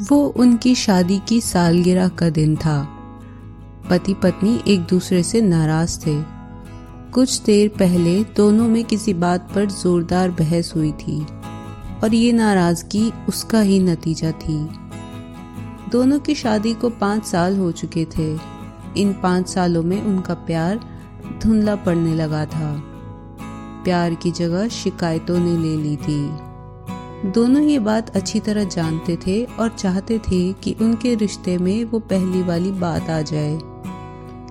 वो उनकी शादी की सालगिरह का दिन था। पति पत्नी एक दूसरे से नाराज थे। कुछ देर पहले दोनों में किसी बात पर जोरदार बहस हुई थी और ये नाराजगी उसका ही नतीजा थी। दोनों की शादी को 5 साल हो चुके थे। इन 5 सालों में उनका प्यार धुंधला पड़ने लगा था। प्यार की जगह शिकायतों ने ले ली थी। दोनों ये बात अच्छी तरह जानते थे और चाहते थे कि उनके रिश्ते में वो पहली वाली बात आ जाए,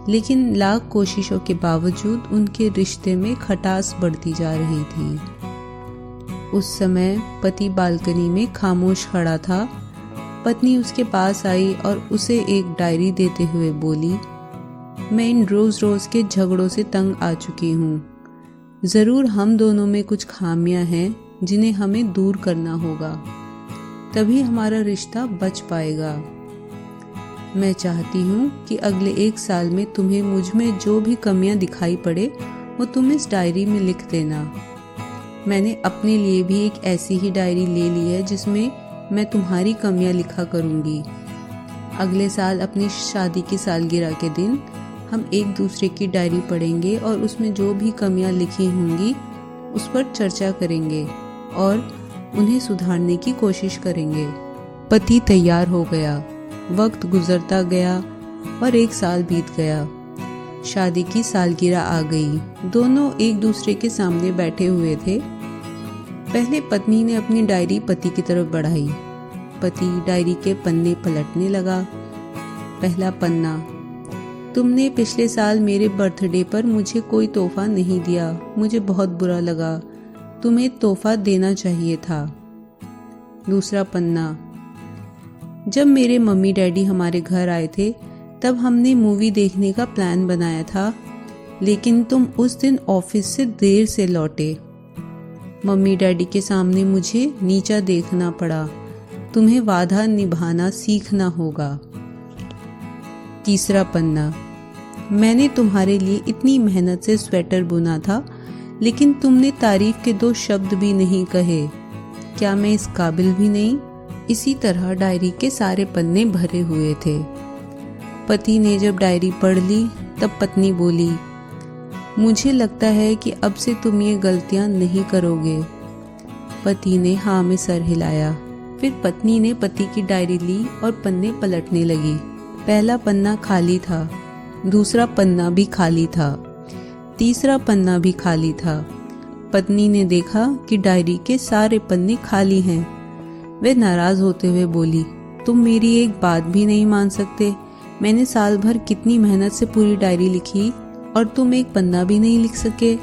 लेकिन लाख कोशिशों के बावजूद उनके रिश्ते में खटास बढ़ती जा रही थी। उस समय पति बालकनी में खामोश खड़ा था। पत्नी उसके पास आई और उसे एक डायरी देते हुए बोली, मैं इन रोज रोज के झगड़ों से तंग आ चुकी हूँ। जरूर हम दोनों में कुछ खामियां हैं जिन्हें हमें दूर करना होगा, तभी हमारा रिश्ता बच पाएगा। मैं चाहती हूँ कि अगले 1 साल में तुम्हें मुझ में जो भी कमियां दिखाई पड़े वो तुम इस डायरी में लिख देना। मैंने अपने लिए भी एक ऐसी ही डायरी ले ली है जिसमें मैं तुम्हारी कमियां लिखा करूँगी। अगले साल अपनी शादी की सालगिरह के दिन हम एक दूसरे की डायरी पढ़ेंगे और उसमें जो भी कमियां लिखी होंगी उस पर चर्चा करेंगे और उन्हें सुधारने की कोशिश करेंगे। पति तैयार हो गया। वक्त गुजरता गया और 1 साल बीत गया। शादी की सालगिरह आ गई। दोनों एक दूसरे के सामने बैठे हुए थे। पहले पत्नी ने अपनी डायरी पति की तरफ बढ़ाई। पति डायरी के पन्ने पलटने लगा। पहला पन्ना, तुमने पिछले साल मेरे बर्थडे पर मुझे कोई तोहफा नहीं दिया। मुझे बहुत बुरा लगा। तुम्हें तोहफा देना चाहिए था। दूसरा पन्ना, जब मेरे मम्मी डैडी हमारे घर आए थे तब हमने मूवी देखने का प्लान बनाया था, लेकिन तुम उस दिन ऑफिस से देर से लौटे। मम्मी डैडी के सामने मुझे नीचा देखना पड़ा। तुम्हें वादा निभाना सीखना होगा। तीसरा पन्ना, मैंने तुम्हारे लिए इतनी मेहनत से स्वेटर बुना था, लेकिन तुमने तारीफ के 2 शब्द भी नहीं कहे। क्या मैं इस काबिल भी नहीं? इसी तरह डायरी के सारे पन्ने भरे हुए थे। पति ने जब डायरी पढ़ ली तब पत्नी बोली, मुझे लगता है कि अब से तुम ये गलतियां नहीं करोगे। पति ने हाँ में सर हिलाया। फिर पत्नी ने पति की डायरी ली और पन्ने पलटने लगी। पहला पन्ना खाली था, दूसरा पन्ना भी खाली था, तीसरा पन्ना भी खाली था। पत्नी ने देखा कि डायरी के सारे पन्ने खाली हैं। वे नाराज होते हुए बोली, तुम मेरी एक बात भी नहीं मान सकते? मैंने साल भर कितनी मेहनत से पूरी डायरी लिखी और तुम एक पन्ना भी नहीं लिख सके।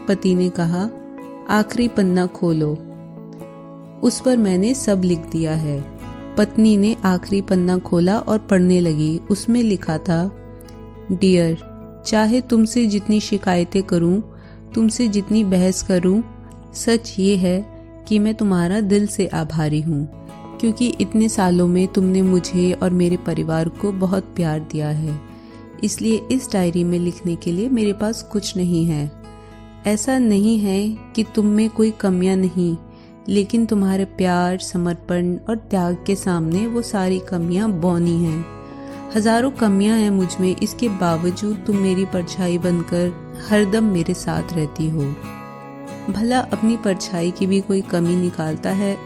पति ने कहा, आखिरी पन्ना खोलो, उस पर मैंने सब लिख दिया है। पत्नी ने आखिरी पन्ना खोला और पढ़ने लगी। उसमें लिखा था, डियर, चाहे तुमसे जितनी शिकायतें करूं, तुमसे जितनी बहस करूं, सच ये है कि मैं तुम्हारा दिल से आभारी हूं, क्योंकि इतने सालों में तुमने मुझे और मेरे परिवार को बहुत प्यार दिया है। इसलिए इस डायरी में लिखने के लिए मेरे पास कुछ नहीं है। ऐसा नहीं है कि तुम में कोई कमियां नहीं, लेकिन तुम्हारे प्यार, समर्पण और त्याग के सामने वो सारी कमियां बौनी हैं। हजारों कमियां हैं मुझ में, इसके बावजूद तुम मेरी परछाई बनकर हरदम मेरे साथ रहती हो। भला अपनी परछाई की भी कोई कमी निकालता है?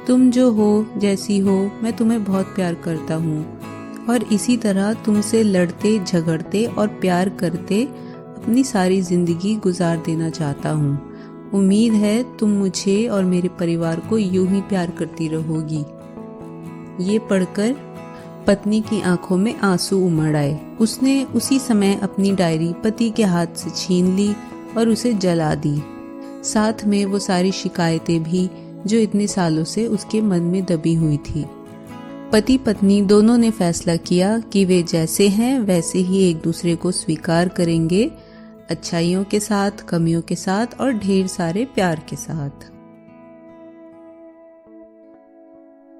तुम जो हो, जैसी हो, मैं तुम्हें बहुत प्यार करता हूँ और इसी तरह तुमसे लड़ते, झगड़ते और प्यार करते अपनी सारी जिंदगी गुजार देना चाहता हूँ। उम्मीद है तुम मुझे और मेरे परिवार को यूं ही प्यार करती रहोगी। ये पढ़कर पत्नी की आंखों में आंसू उमड़ आए। उसने उसी समय अपनी डायरी पति के हाथ से छीन ली और उसे जला दी। साथ में वो सारी शिकायतें भी जो इतने सालों से उसके मन में दबी हुई थी। पति पत्नी दोनों ने फैसला किया कि वे जैसे हैं वैसे ही एक दूसरे को स्वीकार करेंगे, अच्छाइयों के साथ, कमियों के साथ और ढेर सारे प्यार के साथ।